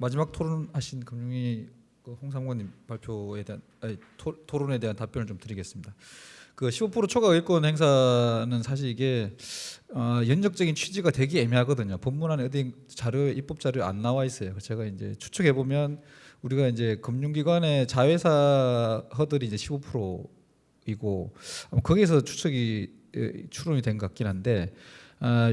마지막 토론하신 금융위 홍상무님 발표에 대한 토론에 대한 답변을 좀 드리겠습니다. 그 15% 초과 의결권 행사는 사실 이게 연역적인 취지가 되게 애매하거든요. 법문안에 어디 자료에 입법 자료 안 나와 있어요. 제가 이제 추측해 보면 우리가 이제 금융기관의 자회사 허들이 이제 15%이고 거기에서 추론이 된 것 같긴 한데.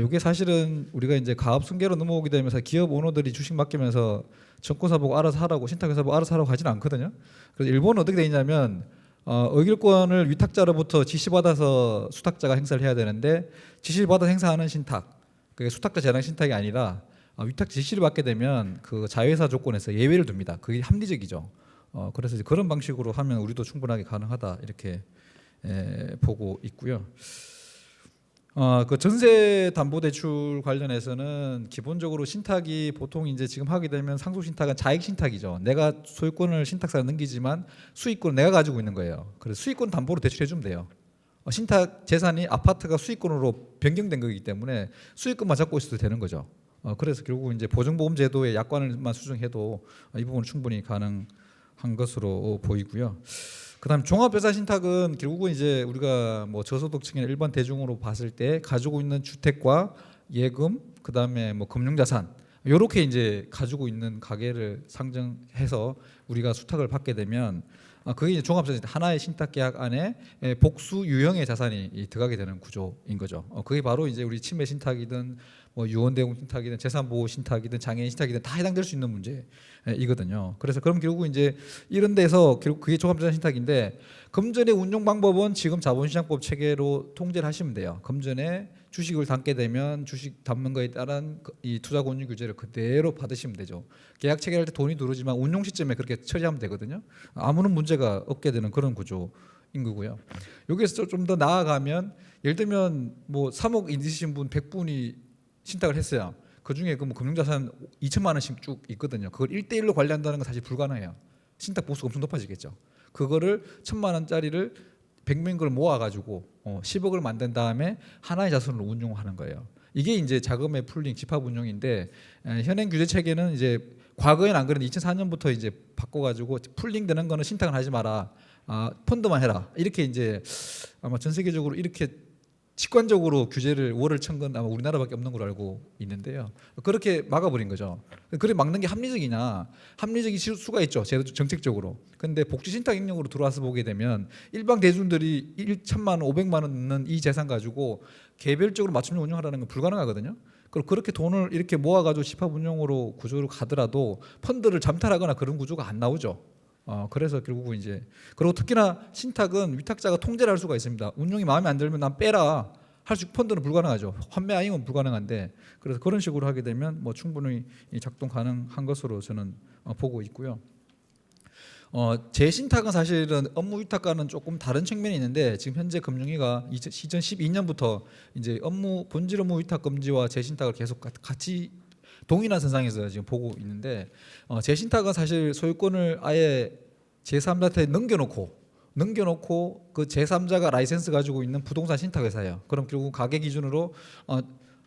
이게 사실은 우리가 이제 가압승계로 넘어오게 되면서 기업 오너들이 주식 맡기면서 증권사 보고 알아서 하라고 신탁회사 보고 알아서 하라고 하지는 않거든요. 그래서 일본은 어떻게 돼 있냐면 의결권을 위탁자로부터 지시받아서 수탁자가 행사를 해야 되는데 지시를 받아 행사하는 신탁, 그게 수탁자 재량 신탁이 아니라 위탁 지시를 받게 되면 그 자회사 조건에서 예외를 둡니다. 그게 합리적이죠. 그래서 이제 그런 방식으로 하면 우리도 충분하게 가능하다 이렇게 보고 있고요. 그 전세 담보 대출 관련해서는 기본적으로 신탁이 보통 이제 지금 하게 되면 상속 신탁은 자익 신탁이죠. 내가 소유권을 신탁사에 넘기지만 수익권을 내가 가지고 있는 거예요. 그래서 수익권 담보로 대출해 주면 돼요. 신탁 재산이 아파트가 수익권으로 변경된 거기 때문에 수익권만 잡고 있어도 되는 거죠. 그래서 결국 이제 보증보험 제도의 약관을만 수정해도 이 부분은 충분히 가능한 것으로 보이고요. 그다음 종합재산신탁은 결국은 이제 우리가 뭐 저소득층이나 일반 대중으로 봤을 때 가지고 있는 주택과 예금, 그다음에 뭐 금융자산 이렇게 이제 가지고 있는 가계를 상정해서 우리가 수탁을 받게 되면 그게 이제 종합재산 하나의 신탁계약 안에 복수 유형의 자산이 들어가게 되는 구조인 거죠. 그게 바로 이제 우리 치매 신탁이든 뭐 유언대공 신탁이든 재산보호 신탁이든 장애인 신탁이든 다 해당될 수 있는 문제이거든요. 그래서 그럼 결국 이제 이런 데서 결국 그게 종합재산 신탁인데 금전의 운용 방법은 지금 자본시장법 체계로 통제를 하시면 돼요. 금전에 주식을 담게 되면 주식 담는 거에 따른 이 투자권유 규제를 그대로 받으시면 되죠. 계약 체결할 때 돈이 들어오지만 운용 시점에 그렇게 처리하면 되거든요. 아무런 문제가 없게 되는 그런 구조인 거고요. 여기서 좀 더 나아가면 예를 들면 뭐 3억 있으신 분 100분이 신탁을 했어요. 그 중에 그 뭐 금융자산 2천만 원씩 쭉 있거든요. 그걸 1대1로 관리한다는 건 사실 불가능해요. 신탁 보수가 엄청 높아지겠죠. 그거를 1,000만 원짜리를 100명 걸 모아가지고 10억을 만든 다음에 하나의 자산으로 운용하는 거예요. 이게 이제 자금의 풀링, 집합 운용인데 현행 규제 체계는 이제 과거에는 안 그랬는데 2004년부터 이제 바꿔가지고 풀링 되는 거는 신탁을 하지 마라, 펀드만 해라 이렇게 이제 아마 전 세계적으로 이렇게 직관적으로 규제를 월을 천 건 아마 우리나라밖에 없는 걸로 알고 있는데요. 그렇게 막아버린 거죠. 그래 막는 게 합리적이냐? 합리적일 수가 있죠. 정책적으로. 근데 복지신탁 영역으로 들어와서 보게 되면 일반 대중들이 1천만 원, 500만 원 넣는 이 재산 가지고 개별적으로 맞춤형 운영하라는 건 불가능하거든요. 그리고 그렇게 돈을 이렇게 모아가지고 집합 운용으로 구조로 가더라도 펀드를 잠탈하거나 그런 구조가 안 나오죠. 그래서 결국은 이제 그리고 특히나 신탁은 위탁자가 통제를 할 수가 있습니다. 운용이 마음에 안 들면 난 빼라 할 수 펀드는 불가능하죠. 환매 아니면 불가능한데 그래서 그런 식으로 하게 되면 뭐 충분히 작동 가능한 것으로 저는 보고 있고요. 재신탁은 사실은 업무 위탁과는 조금 다른 측면이 있는데 지금 현재 금융위가 2012년부터 이제 본질 업무 위탁 금지와 재신탁을 계속 같이 동일한 선상에서 지금 보고 있는데 재신탁은 사실 소유권을 아예 제3자한테 넘겨놓고 그 제3자가 라이센스 가지고 있는 부동산 신탁회사예요. 그럼 결국 가계 기준으로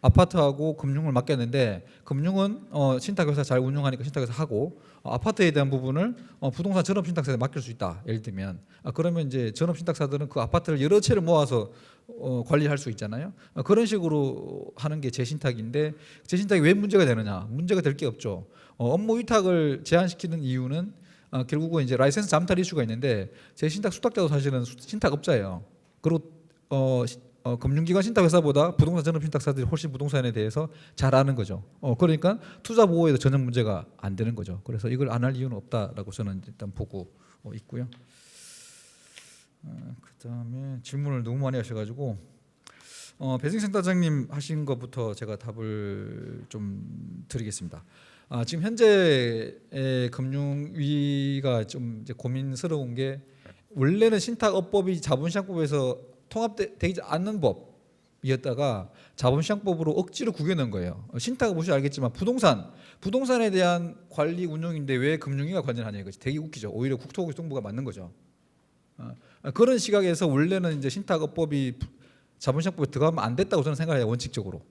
아파트하고 금융을 맡겼는데 금융은 신탁회사 잘 운영하니까 신탁회사 하고 아파트에 대한 부분을 부동산 전업신탁사에 맡길 수 있다. 예를 들면 그러면 이제 전업신탁사들은 그 아파트를 여러 채를 모아서 관리할 수 있잖아요. 그런 식으로 하는 게 재신탁인데 재신탁이 왜 문제가 되느냐? 문제가 될 게 없죠. 업무 위탁을 제한시키는 이유는 결국은 이제 라이센스 잠탈 이슈가 있는데 재신탁 수탁자도 사실은 신탁업자예요. 그리고 금융기관 신탁회사보다 부동산 전업신탁사들이 훨씬 부동산에 대해서 잘 아는 거죠. 그러니까 투자 보호에도 전혀 문제가 안 되는 거죠. 그래서 이걸 안 할 이유는 없다라고 저는 일단 보고 있고요. 그다음에 질문을 너무 많이 하셔가지고 배승센터장님 하신 것부터 제가 답을 좀 드리겠습니다. 지금 현재 금융위가 좀 이제 고민스러운 게 원래는 신탁업법이 자본시장법에서 통합되지 않는 법이었다가 자본시장법으로 억지로 구겨넣은 거예요. 신탁은 보시면 알겠지만 부동산에 대한 관리 운영인데 왜 금융위가 관여하냐 이거지. 되게 웃기죠. 오히려 국토교통부가 맞는 거죠. 그런 시각에서 원래는 이제 신탁업법이 자본시장법에 들어가면 안 됐다고 저는 생각해요. 원칙적으로.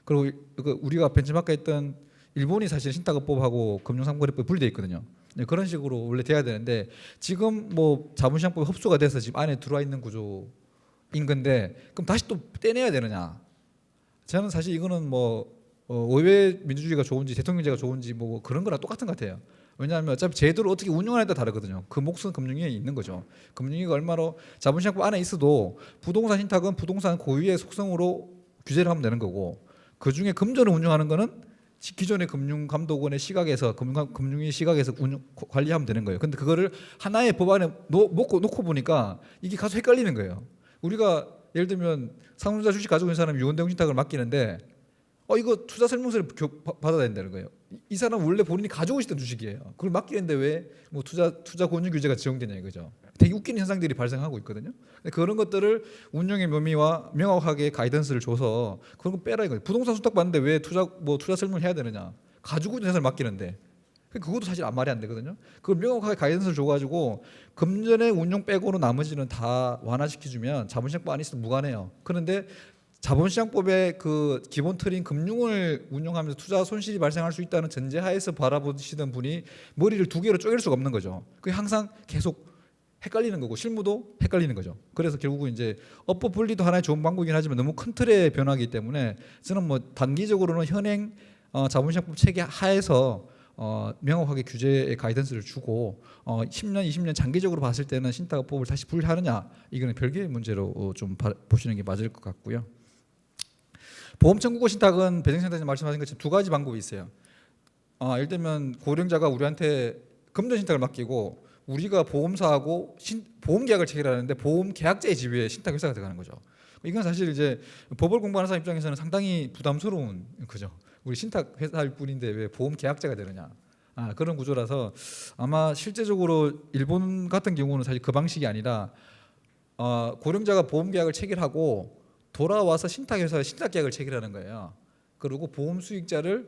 그리고 우리가 벤치마크했던 일본이 사실 신탁업법하고 금융상거래법이 분리돼 있거든요. 네, 그런 식으로 원래 돼야 되는데 지금 뭐 자본시장법이 흡수가 돼서 지금 안에 들어와 있는 구조인 건데 그럼 다시 또 떼내야 되느냐? 저는 사실 이거는 뭐 의회 민주주의가 좋은지 대통령제가 좋은지 뭐 그런 거랑 똑같은 것 같아요. 왜냐하면 어차피 제도를 어떻게 운영하느냐에 따라 다르거든요. 그 몫은 금융위에 있는 거죠. 금융위가 얼마나 자본시장법 안에 있어도 부동산 신탁은 부동산 고유의 속성으로 규제를 하면 되는 거고 그 중에 금전을 운영하는 거는 기존의 금융감독원의 시각에서 금융위 시각에서 관리하면 되는 거예요. 근데 그거를 하나의 법안에 놓고 보니까 이게 가서 헷갈리는 거예요. 우리가 예를 들면 상속자 주식 가지고 있는 사람이 유언대응 신탁을 맡기는데 이거 투자 설명서를 받아야 된다는 거예요. 이 사람 원래 본인이 가지고 있던 주식이에요. 그걸 맡기는데 왜 뭐 투자 권유 규제가 적용되냐 이거죠. 되게 웃기는 현상들이 발생하고 있거든요. 그런 것들을 운영의 묘미와 명확하게 가이던스를 줘서 그런 거 빼라 이거예요. 부동산 수탁 받는데 왜 투자 설명을 해야 되느냐? 가지고 있는 회사를 맡기는데 그것도 사실 말이 안 되거든요. 그걸 명확하게 가이던스를 줘가지고 금전의 운용 빼고는 나머지는 다 완화시켜주면 자본시장법 안에 있으면 무관해요. 그런데 자본시장법의 그 기본 틀인 금융을 운용하면서 투자 손실이 발생할 수 있다는 전제하에서 바라보시던 분이 머리를 두 개로 쪼갤 수가 없는 거죠. 그게 항상 계속 헷갈리는 거고 실무도 헷갈리는 거죠. 그래서 결국은 이제 업법 분리도 하나의 좋은 방법이긴 하지만 너무 큰 틀의 변화이기 때문에 저는 뭐 단기적으로는 현행 자본시장법 체계 하에서 명확하게 규제의 가이던스를 주고 10년, 20년 장기적으로 봤을 때는 신탁업법을 다시 분리하느냐 이거는 별개의 문제로 좀 보시는 게 맞을 것 같고요. 보험 청구권 신탁은 배정센터에서 말씀하신 것처럼 두 가지 방법이 있어요. 예를 들면 고령자가 우리한테 금전 신탁을 맡기고 우리가 보험사하고 보험 계약을 체결하는데 보험 계약자의 지위에 신탁 회사가 들어가는 거죠. 이건 사실 이제 법을 공부하는 사람 입장에서는 상당히 부담스러운 거죠. 우리 신탁 회사일 뿐인데 왜 보험 계약자가 되느냐. 그런 구조라서 아마 실제적으로 일본 같은 경우는 사실 그 방식이 아니라 고령자가 보험 계약을 체결하고 돌아와서 신탁회사에 신탁계약을 체결하는 거예요. 그리고 보험 수익자를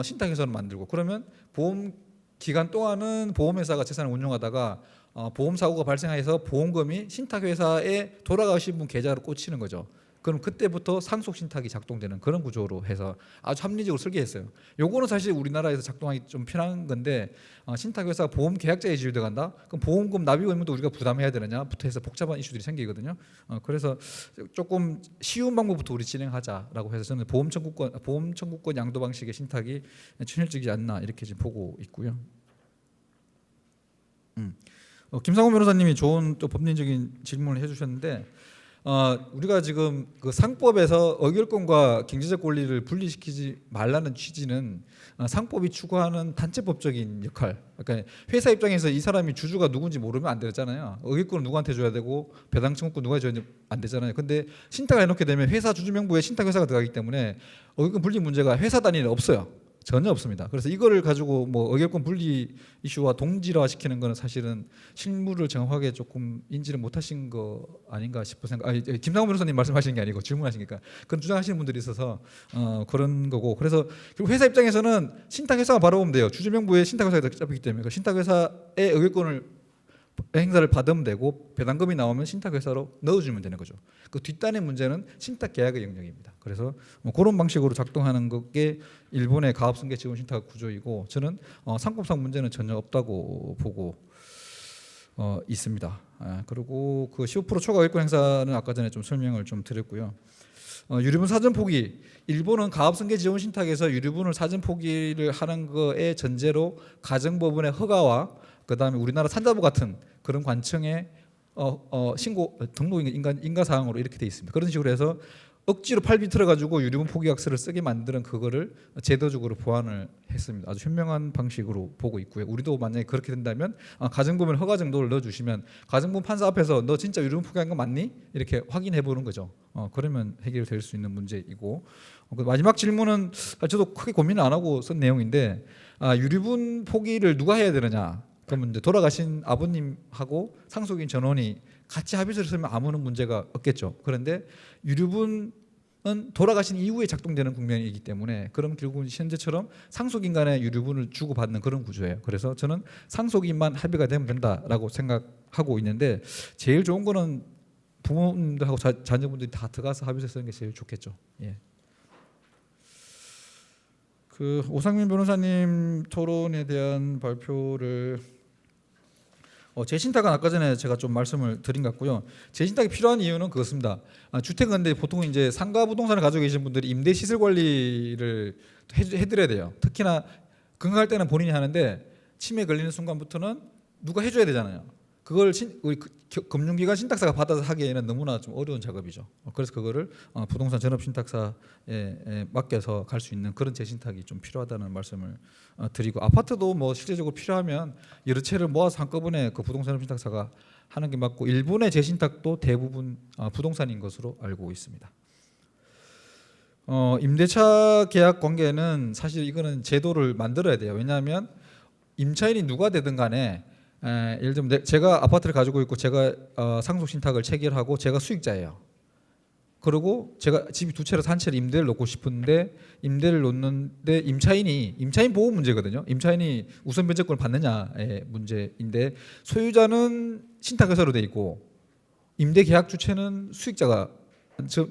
신탁회사로 만들고 그러면 보험 기간 동안은 보험회사가 재산을 운용하다가 보험 사고가 발생해서 보험금이 신탁회사에 돌아가신 분 계좌로 꽂히는 거죠. 그럼 그때부터 상속 신탁이 작동되는 그런 구조로 해서 아주 합리적으로 설계했어요. 요거는 사실 우리나라에서 작동하기 좀 편한 건데 신탁회사가 보험 계약자에 지위돼 간다. 그럼 보험금 납입 의무도 우리가 부담해야 되느냐부터 해서 복잡한 이슈들이 생기거든요. 그래서 조금 쉬운 방법부터 우리 진행하자라고 해서 저는 보험 청구권 양도 방식의 신탁이 현실적이지 않나 이렇게 지금 보고 있고요. 김상훈 변호사님이 좋은 또 법리적인 질문을 해주셨는데. 우리가 지금 그 상법에서 의결권과 경제적 권리를 분리시키지 말라는 취지는 상법이 추구하는 단체법적인 역할. 그러니까 회사 입장에서 이 사람이 주주가 누군지 모르면 안 되잖아요. 의결권을 누구한테 줘야 되고 배당 청구권 누가 줘야 안 되잖아요. 근데 신탁을 해놓게 되면 회사 주주 명부에 신탁회사가 들어가기 때문에 의결권 분리 문제가 회사 단위는 없어요. 전혀 없습니다. 그래서 이거를 가지고 뭐 의결권 분리 이슈와 동질화 시키는 거는 사실은 실무를 정확하게 조금 인지를 못하신 거 아닌가 싶어 생각. 김상훈 변호사님 말씀하시는 게 아니고 질문하시니까 그런 주장하시는 분들이 있어서 그런 거고. 그래서 결국 회사 입장에서는 신탁회사가 바라보면 돼요. 주주 명부에 신탁회사가 잡히기 때문에 그 신탁회사의 의결권을 행사를 받으면 되고 배당금이 나오면 신탁회사로 넣어주면 되는 거죠. 그 뒷단의 문제는 신탁계약의 영역입니다. 그래서 뭐 그런 방식으로 작동하는 게 일본의 가압승계 지원 신탁 구조이고 저는 상법상 문제는 전혀 없다고 보고 있습니다. 그리고 그 15% 초과 의결권 행사는 아까 전에 좀 설명을 좀 드렸고요. 유류분 사전 포기. 일본은 가압승계 지원 신탁에서 유류분을 사전 포기를 하는 거에 전제로 가정법원의 허가와 그다음에 우리나라 산자부 같은 그런 관청의 신고 등록 인가 사항으로 이렇게 돼 있습니다. 그런 식으로 해서 억지로 팔비 틀어가지고 유류분 포기약서를 쓰게 만드는 그거를 제도적으로 보완을 했습니다. 아주 현명한 방식으로 보고 있고요. 우리도 만약에 그렇게 된다면 가정법원 허가 정도를 넣어주시면 가정법 판사 앞에서 너 진짜 유류분 포기한 거 맞니? 이렇게 확인해 보는 거죠. 그러면 해결될 수 있는 문제이고 마지막 질문은 저도 크게 고민을 안 하고 쓴 내용인데 유류분 포기를 누가 해야 되느냐? 그러면 이제 돌아가신 아버님하고 상속인 전원이 같이 합의서를 쓰면 아무런 문제가 없겠죠. 그런데 유류분은 돌아가신 이후에 작동되는 국면이기 때문에 그럼 결국은 현재처럼 상속인 간의 유류분을 주고받는 그런 구조예요. 그래서 저는 상속인만 합의가 되면 된다라고 생각하고 있는데 제일 좋은 거는 부모님들하고 자녀분들이 다 들어가서 합의서 쓰는 게 제일 좋겠죠. 예. 그 오상민 변호사님 토론에 대한 발표를 재신탁은 아까 전에 제가 좀 말씀을 드린 것 같고요. 재신탁이 필요한 이유는 그렇습니다. 주택은 근데 보통 이제 상가 부동산을 가지고 계신 분들이 임대 시설 관리를 해드려야 돼요. 특히나 건강할 때는 본인이 하는데 치매 걸리는 순간부터는 누가 해줘야 되잖아요. 그걸 우리 금융기관 신탁사가 받아서 하기에는 너무나 좀 어려운 작업이죠. 그래서 그거를 부동산 전업 신탁사에 맡겨서 갈 수 있는 그런 재신탁이 좀 필요하다는 말씀을 드리고, 아파트도 뭐 실제적으로 필요하면 여러 채를 모아서 한꺼번에 그 부동산 전업 신탁사가 하는 게 맞고, 일본의 재신탁도 대부분 부동산인 것으로 알고 있습니다. 임대차 계약 관계는 사실 이거는 제도를 만들어야 돼요. 왜냐하면 임차인이 누가 되든 간에 예를 들면 제가 아파트를 가지고 있고 제가 상속 신탁을 체결하고 제가 수익자예요. 그리고 제가 집이 두 채라서 한 채를 임대를 놓고 싶은데 임대를 놓는데 임차인 보호 문제거든요. 임차인이 우선 변제권을 받느냐의 문제인데, 소유자는 신탁회사로 돼 있고 임대 계약 주체는 수익자가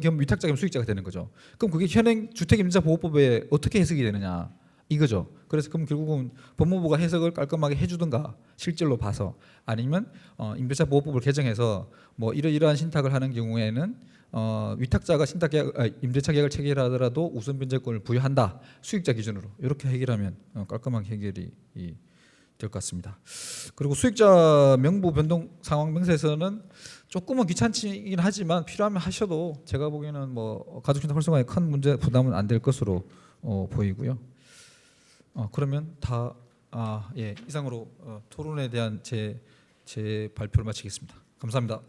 겸 위탁자 겸 수익자가 되는 거죠. 그럼 그게 현행 주택임대차보호법에 어떻게 해석이 되느냐 이거죠. 그래서 그럼 결국은 법무부가 해석을 깔끔하게 해주든가 실질로 봐서, 아니면 임대차보호법을 개정해서 뭐 이러이러한 신탁을 하는 경우에는 위탁자가 임대차 계약을 체결하더라도 우선 변제권을 부여한다, 수익자 기준으로 이렇게 해결하면 깔끔하게 해결이 될 것 같습니다. 그리고 수익자 명부 변동 상황 명세서는 조금은 귀찮긴 하지만 필요하면 하셔도 제가 보기에는 뭐 가족신탁 활성화에 큰 문제 부담은 안 될 것으로 보이고요. 그러면 이상으로 토론에 대한 제 발표를 마치겠습니다. 감사합니다.